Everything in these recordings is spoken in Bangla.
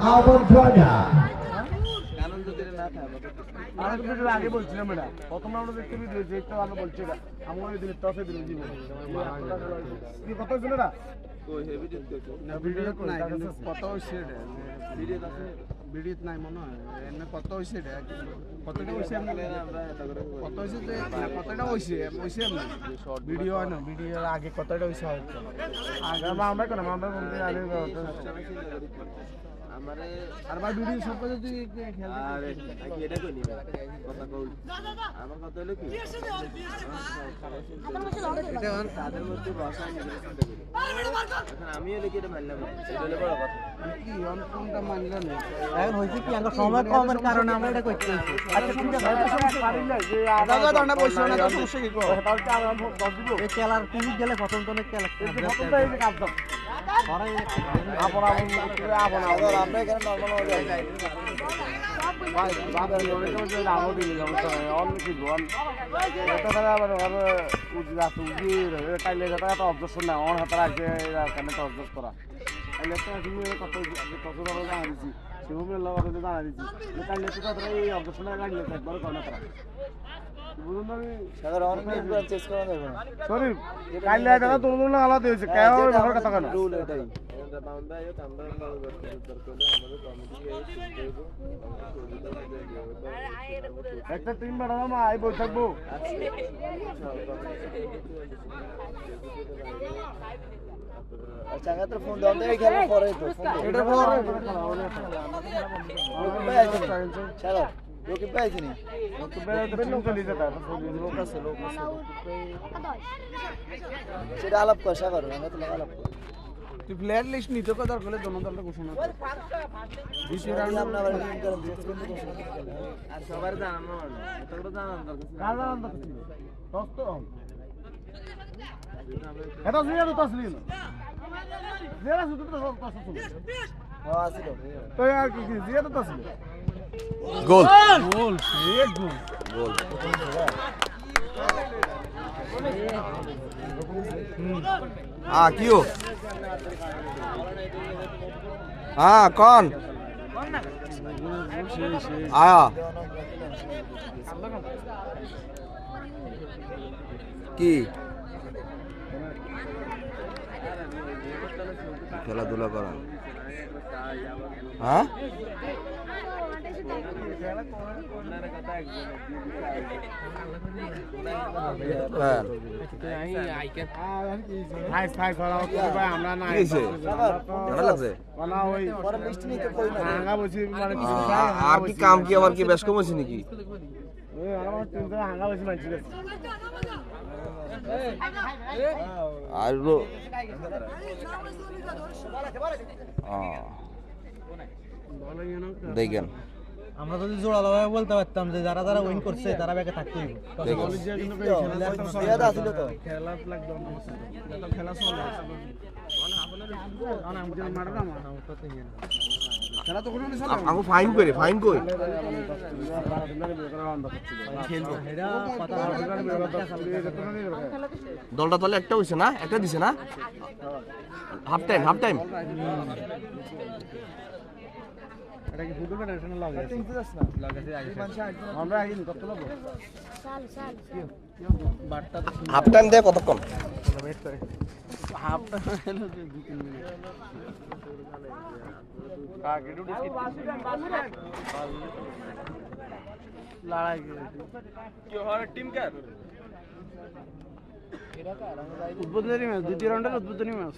আবদ্ধনা আগে বলছিলাম এটা প্রথম রাউন্ডে দেখতে ভিডিও যে একটা ভালো বলছে এটা আমার দিলে টসে দিলে জীবন কি কথা ছিল না কই হেভি দেখতে না ভিডিও নাই কত হইছে এটা ভিডিও আছে ভিডিও নাই মনে হয় এনে কত হইছে এটা কতটা হইছে আমরা এটা করে কত হইছে যে কতটা হইছে হইছে আমরা শর্ট ভিডিও হয় না ভিডিওর আগে কতটা হইছে হয়তো আগে আমরা কোন আমরা বলতে আগে আমারে আর ভাই ভিডিও সব কিছু তুই খেল আরে কি এটা কই নিবে কথা কই আমার কথা হলো কি এটা তাদের মধ্যে ভাষা নিয়ে এখন আমি হলে কি এটা মানলাম এটা হলো বড় কথা কি অন্তটা মানলাম না এখন হইছে কি আমরা সময় কমের কারণে আমরা এটা করতে হইছে আচ্ছা ঠিক আছে পারিলে যে দাদা দন্ডা বলছো না তো সমস্যা কি কো তাহলে কি আমরা 10 দিব এই খেলার তুমি গেলে প্রথম তো খেলা প্রথম তো এই যে কাজ দাও পরে আপন আপন আমরা এখানে নরমাল হয়ে যায় ভাই বাবা অনেক কিছু আমও দিই অন্য কি বল এটা তারা আবার উজরাত উজির কাইলে এটা অবজেকশন না অন হাতে রাখবে কেন তো অবজেক্ট করা কাইলে তো তুমি কত কত ধরো জানা দিছি সেভাবে লাগাতে জানা দিছি কাইলে তো তারা এই অবজেকশন লাগলে একবার কোন না বুঝুন না সাগর অন করে চেক করা যাবে না সরি কাইলে দাদা তোমরা আলাদা হইছে কেন ভালো কথা কেন রুল এটাই বাউন্ডা আয়ো আমরা আমাদের কমিটি একটা টিম বানাবো মা আই বই থাকবো আচ্ছা আগে ফোন দাও দেই খেলা পরে তো এটা পরে চলো লোকে পাইছি নি লোকে পাইছে লোক চলে যেটা লোক আছে সেটা আলাপ কর সাগর আমরা তো আলাপ কর তুই প্লেয়ার লিস্ট নিতে কথা বলে দোনো দলটা ঘোষণা কর দ্বিতীয় রাউন্ডে আমরা আবার টিম করে আর সবার জানানো এটা তো জানানো দরকার কার জানানো দরকার ছিল দোস্ত এটা জিয়া তো আসলি না জিয়া শুধু তো সব কথা শুনে হ্যাঁ আসিল তো আর কি জিয়া তো আসলি গোল গোল এক গোল গোল क्यों हाँ कौन आया की খেলাধুলা করা হ্যাঁ আর কি কাম কি আমার কি বেশ কম হয়েছে নাকি আর দেখেন আমরা যদি জোড়ালোভাবে বলতে পারতাম যে যারা যারা উইন করছে তারা ব্যাকে থাকতে ফাইন করে ফাইন কই দলটা তাহলে একটা হয়েছে না একটা দিছে না হাফ টাইম হাফ টাইম এটা কি ফুটবল ফেডারেশন লাগে লাগাছে আগে আমরা আগে কত লাগবে সাল সাল বাটটা তো হাফ টাইম দে কতক্ষণ ওয়েট করে হাফ টাইম হলো 2-3 মিনিট আগে ডুডি লড়াই কি হয় টিম কার এরা কার উদ্বোধনী ম্যাচ দ্বিতীয় রাউন্ডের উদ্বোধনী ম্যাচ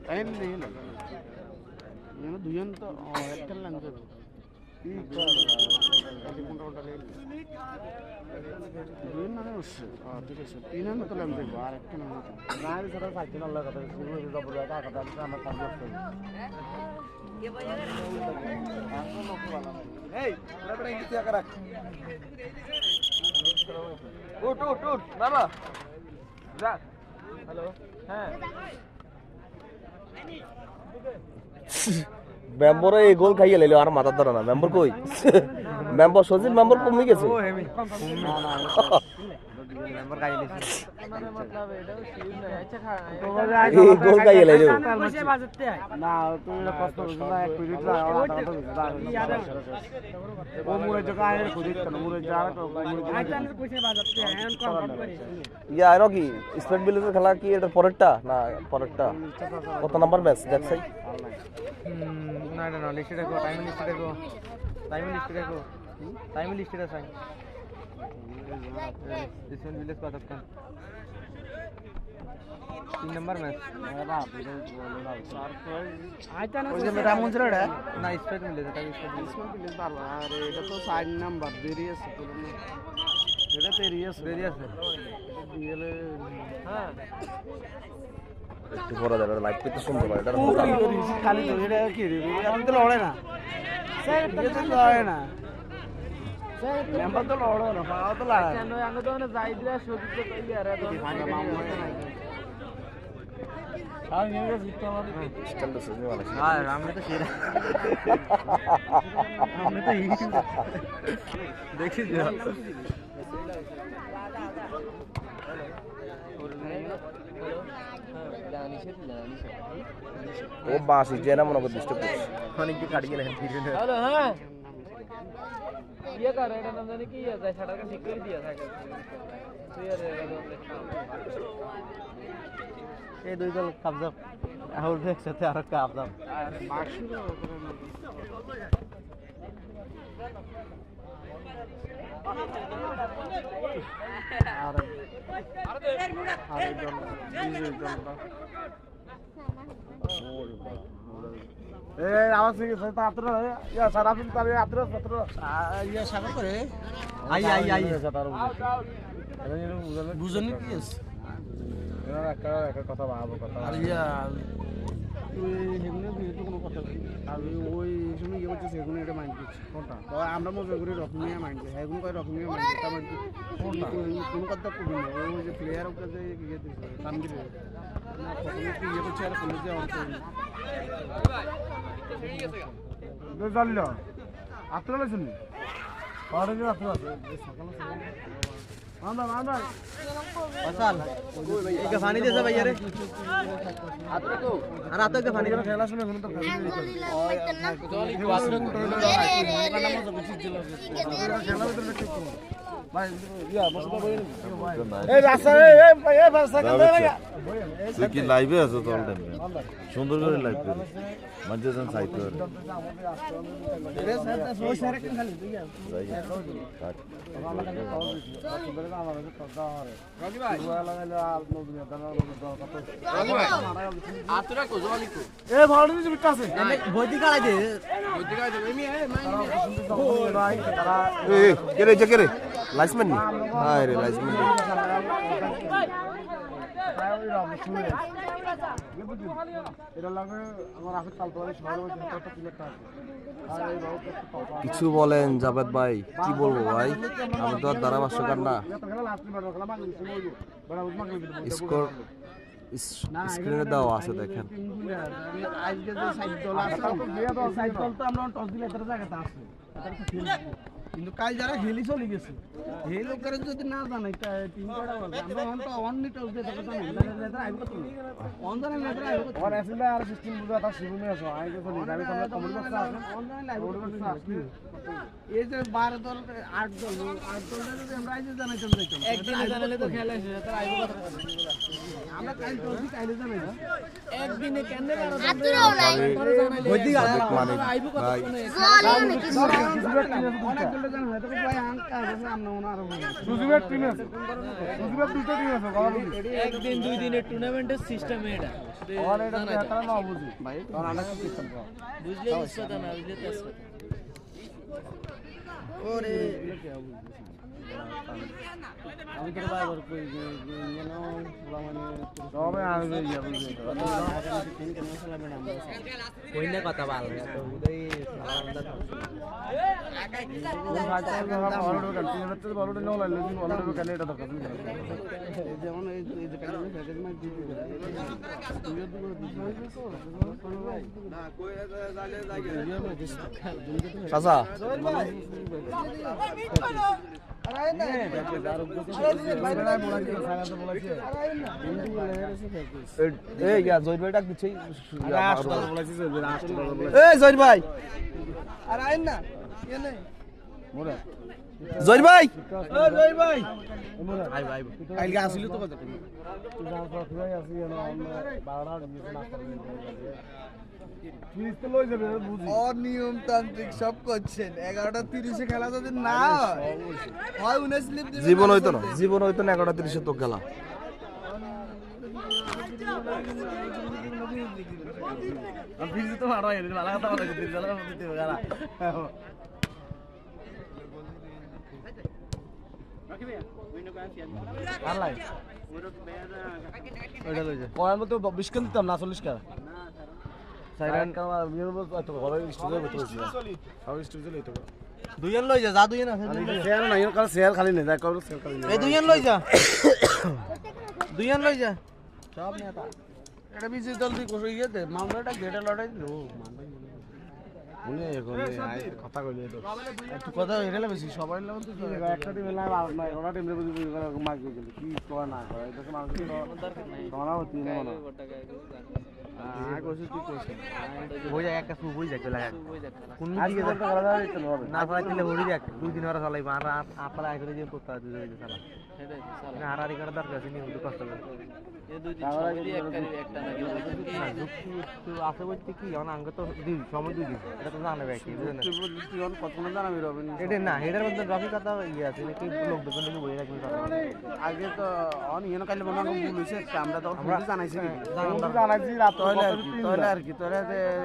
টাইম নেই না నేను দুজন তো একটা লাইন করব ఈ అది কোনটা লেন দুজন না হচ্ছে ঠিক আছে তিন না তো লাইন করব আর একটা না না সেটা সাইকেল আল্লাহ কথা শুরু হয়ে যাব এটা কথা আমরা কাজ করতে এই বড় ইংলিশ আকা রাখ উঠ উঠ উঠ বাবা যা হ্যালো হ্যাঁ মেম্বর এই গোল খাইয়ে লাইলো আর মাথার ধরে না মেম্বর কই মেম্বর সজিল মেম্বর কমে গেছে মেম্বার গাই লিছি তোমার मतलब এটা সিন নাই আচ্ছা খা এই গোল গাই লাইলো পয়সা বাজতে না তুমি কষ্ট করছো না 1 মিনিট না আর টাকা তো ও মুরে জায়গা আয় খুদিত কেন মুরে যারা তো আচ্ছা পয়সা বাজতে এখন কনফার্ম করে ইয়া আর কি স্পেড বিলের খেলা কি এটা পরেরটা না পরেরটা কত নাম্বার ম্যাচ দেখছাই না না লিস্টে দেখো টাইম লিস্টে দেখো টাইম লিস্টে আছে ডিসেন্ট ভিলেজ কতক্ষণ 3 নাম্বার ম্যাচ আইতা না ওই যে রামন জেলাটা না স্পেড ভিলেজ এটা স্পেড ভিলেজ ভালো আর এটা তো 4 নাম্বার দেরি আছে এটা দেরি আছে দিলে হ্যাঁ একটু পরে দাঁড়া লাইভ করতে সুন্দর হয় এটা খালি তো এটা কি আমি তো লড়ে না স্যার এটা তো লড়ে না মেম্বার তো লড়ো না পাওয়া তো লাগা কেন আমি তো না যাই দিলা সবজি তো কইলি আরে তো ভাগা মামলা নাই আর নিয়ে জিততে হবে স্ট্যান্ড আছে নি वाला হ্যাঁ আমরা তো সেরা আমরা তো এই দেখি যা ও বাসি জেনা মনে করে ডিস্টার্ব করছে অনেক কি কাটিয়ে নেন হ্যালো হ্যাঁ ये कर रहा है ना मैंने की है साइड का ठीक कर दिया था तो यार এই দুই দল কবজা আউট একসাথে আর কবজা মাশুরা আর দল বিজয় দল এ আওয়াজ থেকে তাতরা ইয়া সারাদিন তারে আতরা সতরা ইয়া সাগর করে আই সাতার বুঝনি কি আছে এরা একটা কথা ভাবো কথা আর ইয়া তুই হেগুনে বিয়ে তো কোনো কথা আমি ওই সময় কি বলছিস হেগুনে এটা মাইন্ড করছি কোনটা তো আমরা মজা করে রকমিয়া মাইন্ড করি হেগুন কয় রকমিয়া মাইন্ড করতে মাইন্ড কোনটা কোন কথা কবি না ওই যে প্লেয়ার ওকে যে কি দিছে কামগির না প্রথমে কি ইয়ে করছে আর কোন যে অংশ দে জানলো আত্রা লইছনি পারে যে আত্রা আছে সকালে মান্দা আসাল এই পানি দে যা ভাইয়া রে আত্রা তো আর আত্রা কে পানি খেলা শুনে কোন তো খেলা ভিতরে ঠিক ভাই ইয়া বসবা বই এই রাস্তা এই রাস্তা কে ভাইয়া তুই কি লাইভে আছো তো অল টাইম সুন্দর করে লাইভ করিস মধ্যে যান সাইড করে রে স্যার ওই স্যার কে খালি তুই কাট রবি ভাই আতরা কো জলি কো এ ভাড়ি দিতে বিটা আছে বইতি কালাই দে এমি ভাই তারা এ কে রে লাইসম্যান নি হায় রে লাইসম্যান কিছু বলেন জাবেদ ভাই কি বলবো ভাই আমি তো আর ধারাভাষ্যকার না স্কোর স্ক্রিনে দেওয়া আছে দেখেন কিন্তু কাল যারা হেলি চলে গেছে এই লোকের যদি না জানে টিম কটা বলবে আমরা অন তো অন নিতে উঠে কথা না লেটার আইব কত অন জানে লেটার আইব কত অন আসলে আর সিস্টেম বুঝা তা শিবুমে আছে আই তো চলি আমি তোমরা কমেন্ট বক্সে আছে অন জানে লাইভ বক্সে আছে এই যে 12 দল 8 দল যদি আমরা আইজ জানাইতাম যাইতাম একদিন জানালে তো খেলা শেষ তার আইব কত আমরা কাল তো কাইলে জানাই একদিনে কেনে বারো আতুরাও নাই বইদি গালা আইব কত জলি নাকি অনেক দল জানা হয় তো ভাই আঙ্কা আছে আমরা ওনার সুজুবের টিম আছে সুজুবের দুটো টিম আছে একদিন দুই দিনের টুর্নামেন্টের সিস্টেম এটা আর এটা এটা না বুঝি ভাই কারণ আমরা কি সিস্টেম বুঝলে ইচ্ছা না বুঝলে তো আছে ওরে আমি তো বারবার কই যে না মানে তবে আমি ইয়া বুঝি কই না কথা বল তো উদয় যেমন এই যে চাচা এই ইয়া জয় ভাই ডাক দিচ্ছে এই জয় ভাই আর আইন না এনে জয় ভাই জয় ভাই আই ভাই কালকে আসিল তো কথা অনিয়মতান্ত্রিক সব করছেন 11:30 খেলা যদি না হয় 19 স্লিপ দিবেন জীবন হইতো না 11:30 তো খেলা ফিজি তো মারা গেল ভালো কথা বলে দিতে গেল দিতে গেল আলাই ওইটা লইছে কোয়ার মতো 20 কেন দিতাম না 40 টাকা সাইরান কামা মিরো তো বড় স্টুডিও বসেছি আর স্টুডিও লইতো দুইজন লই যা যা দুইজন আছে শেয়ার না এর কাল শেয়ার খালি নেই যা কল শেয়ার খালি এই দুইজন লই যা দুইজন লই যা সব নেতা এটা বিজি জলদি করে ইয়েতে মামলাটা গেটে লড়াই দিল মনে এখন কথা কইলে তো একটু কথা হইলে বেশি সবাই লাগে তো কি একটা টিম না না ওরা টিম রে বুঝি মার গেল কি করা না করে এটা মানুষ তো দরকার নাই তোমরা হতি না না আ কইছিস তুই কইছিস হই যায় একটা সুপ হই যায় লাগা কোন দিকে আজকে তো করা যায় তো হবে না পারা দিলে হরি দেখ দুই দিন ওরা চালাই আর আপনারা আগে দিয়ে করতে হয় দুই দিন চালা সেটাই চালা হারারি করার দরকার আছে নি কষ্ট করে এই দুই দিন সময় দিয়ে একটা না কি আছে বলতে কি এখন আঙ্গ তো দুই সময় দুই দিন এটা তো জানা ভাই কি বুঝেন তুই অন কত না জানাবি রবিন এটা না এটার মধ্যে রফি কথা ইয়ে আছে নাকি লোক দোকানে কি বই রাখবেন আগে তো অন ইয়েন কাইলে মনে হয় ভুল হইছে আমরা তো ভুল জানাইছি জানাইছি রাত তাহলে আর কি তোরা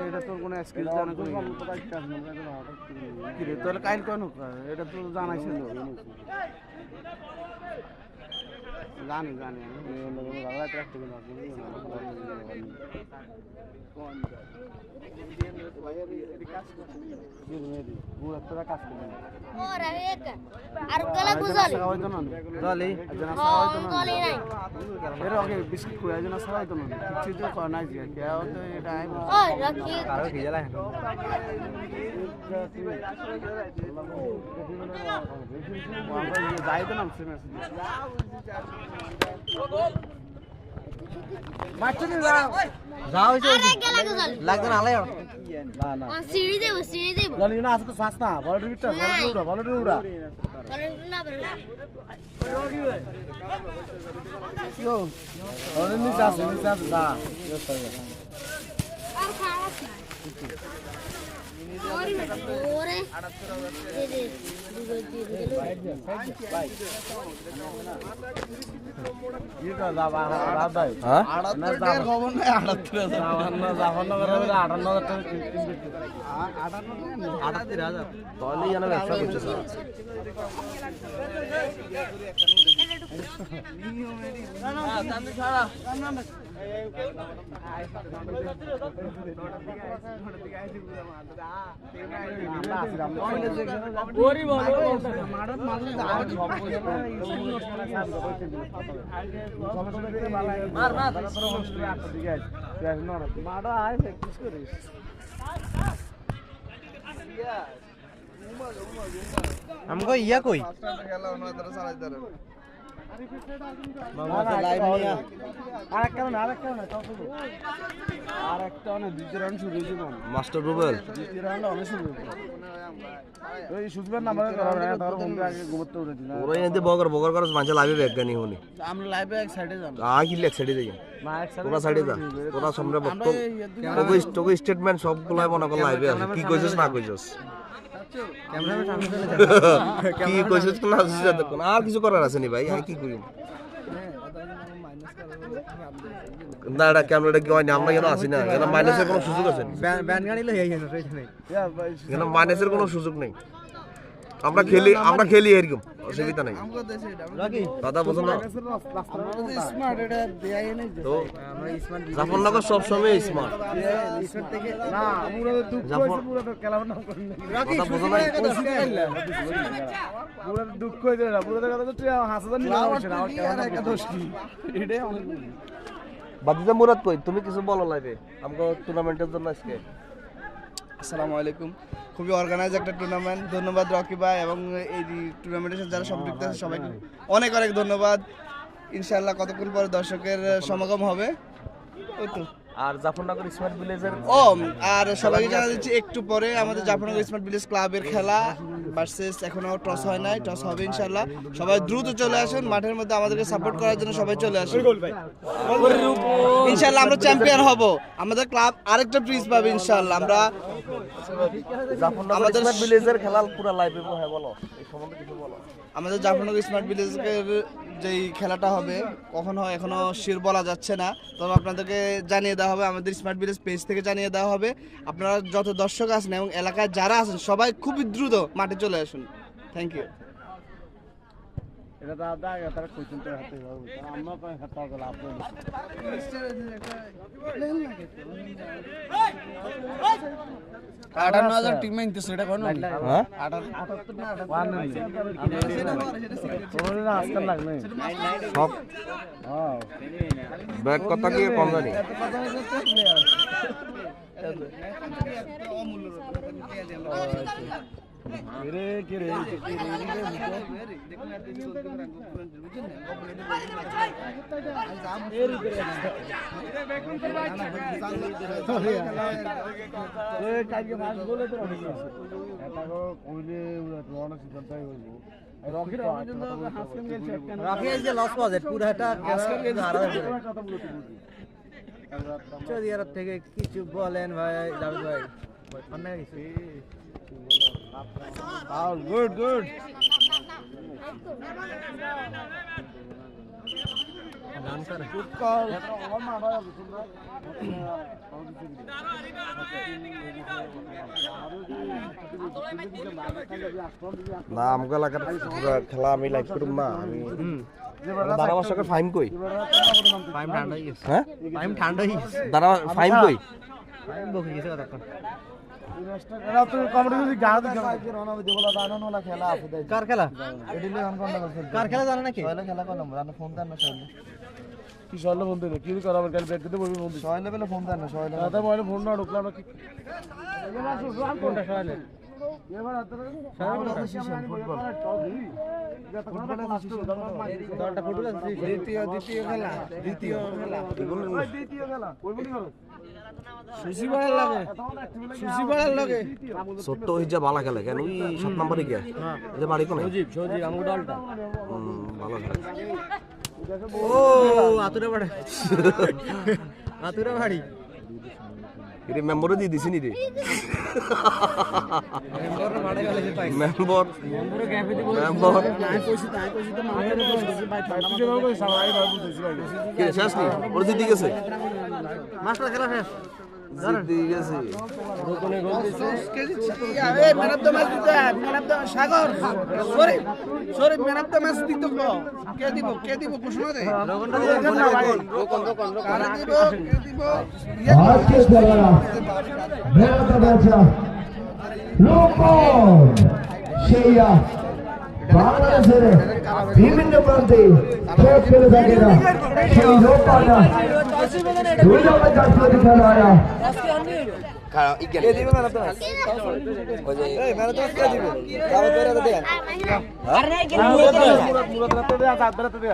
এটা তোর কোনো স্কিল জানা করি কি রে তোর কাইল কোন এটা তো জানাইছিল জানি জানি Ora, eka. Arugala guzali. দলি Doli nai. এর আগে বিস্কিট খুয়া জনা সবাই তো না কিছু তো কর নাই যে কে তো এটা আই Oi, Rocky. কারো কি জ্বালা যাই তো নাম মেসেজ মারতে যাও যাও হইছে Are gala guzali. লাগবে না আলাই না না Siri debo. দলি না আছে তো শ্বাস না বল রিটা বল উড়া Na bro. Yo, ahora ni se hace, da. Ar khara. Ore. Dede. এটা যাবা রাত ভাই হ্যাঁ 78 খবর নাই 78 না জাফরনগর করে 58000 টাকা কিনতে 78000 তাহলে জানা ব্যবসা করছে স্যার हमको इया कोई मास्टर रूबल ওরা এতে বগর বগর করে মাঝে লাইভে ব্যাক গানি হনি আমরা লাইভে এক সাইডে যাব আ কি লেক সাইডে যাই তোরা সাইডে যা তোরা সামনে বক্তব্য তোকে স্টেটমেন্ট সবগুলাই মনে কর লাইভে আছে কি কইছস না কইছস ক্যামেরাম্যান সামনে চলে যা কি কইছস না কইছস আর কিছু করার আছে নি ভাই আমি কি করি না এটা ক্যামেরাটা কি হয় না আমরা কেন আসি না এটা মাইনাসের কোনো সুযোগ আছে ব্যান গাড়ি লই আইছেন সেখানে কেন মাইনাসের কোনো সুযোগ নেই আমরা খেলি এরকম অসুবিধা নাই দাদা বলুন না স্মার্ট এটা দেয়াই নাই তো জাফরনগর সব সময় স্মার্ট না পুরো দুঃখ হইছে পুরো তো কেলাম না কথা বুঝো না পুরো দুঃখ হইছে না পুরো কথা তো তুই হাসিদার নিলা হইছে না আমার কেমন একটা দোষ কি এটাই অনেক বাদিজা মুরাদ কই তুমি কিছু বলো লাইভে আমগো টুর্নামেন্টের জন্য আজকে আসসালামু আলাইকুম। খুবই অর্গানাইজ একটা টুর্নামেন্ট। ধন্যবাদ রকি ভাই এবং এই টুর্নামেন্টের সাথে যারা সম্পৃক্ত আছে সবাইকে অনেক অনেক ধন্যবাদ। ইনশাআল্লাহ কতক্ষণ পরে দর্শকের সমাগম হবে। ওই তো আর জাফরনগর স্মার্ট ভিলেজের আর সবাইকে জানা দিচ্ছি একটু পরে আমাদের জাফরনগর স্মার্ট ভিলেজ ক্লাবের খেলা ভার্সেস এখনো টস হয় নাই, টস হবে ইনশাআল্লাহ। সবাই দ্রুত চলে আসুন মাঠের মধ্যে, আমাদেরকে সাপোর্ট করার জন্য সবাই চলে আসুন ইনশাআল্লাহ। আমরা চ্যাম্পিয়ন হব, আমাদের ক্লাব আরেকটা প্রিজ পাবে ইনশাআল্লাহ। আমরা জাফরনগর স্মার্ট ভিলেজের খেলা পুরো লাইভে হ্যাঁ বলো, এই সম্বন্ধে কিছু বলো। আমাদের জাফরনগর স্মার্ট ভিলেজের যেই খেলাটা হবে কখন হয় এখনো শিওর বলা যাচ্ছে না, তবে আপনাদেরকে জানিয়ে দেওয়া হবে, আমাদের স্মার্ট ভিলেজ পেজ থেকে জানিয়ে দেওয়া হবে। আপনারা যত দর্শক আছেন এবং এলাকায় যারা আছেন সবাই খুবই দ্রুত মাঠে চলে আসুন। Thank you. টিম মাইনতেছে এটা কোন হ্যাঁ 78 সব ব্যাট কথা কি কম জানি থেকে কিছু বলেন ভাই জাভেদ ভাই। গুড গুড না আমগো এলাকার খেলা আমি লাইক করুম না। আমি ধারাবাসকের ফাইম কই টাইম ঠান্ডা হয়ে গেছে, হ্যাঁ টাইম ঠান্ডা হয়ে গেছে, দাঁড়া ফাইম কই টাইম বকে গেছে কতক্ষণ। কার খেলা কার খেলা জানো নাকি? কি সহলে ফোন দিলে কি করাবেন কাল ব্যাগ দিতে বলবি ফোন দিই সহলে বেলা ফোন দেন না সহলে দাদা মোবাইলে ফোন না ঢুকলাম না কি কোনটা সহলে এবার ছোট্ট হইজা ভালো খেলে কেন ওই 7 নম্বরে গিয়া এই যে বাড়ি কোনে সজি আমার দলটা ভালো খেলে। ও আতুরে বাড়ি আতুরে বাড়ি এরে মেম্বরে দিয়ে দিছি নি রে মেম্বার মারা গেল যে পাই মেম্বর তো মাঠের উপর ভাই ঠান্ডা মাথা সবাই ভাই বুঝতেছি ভাই কে শেষ নি ওর জিতে গেছে মাস্টার খেলা শেষ জিতে গেছে রতনে গোল দিছে এই ম্যান অফ দ্য ম্যাচ দিতে man of the Sagar sorry man of the match দিতে কে দিব ঘোষণা দে রোকন কারা দিব কে দিব আজকে খেলা মেরাটা বাচ্চা লোকন সেইয়া বাংলাদেশের বিভিন্ন প্রান্তে খেলা খেলে থাকে না সেই লোকটা 2004 খেলা আয়া কে দিব ম্যান অফ দ্য ম্যাচ এই ম্যান অফ দ্য ম্যাচ কে দিব দাও বেরা দে আর নাই মুরাদ রাতে দে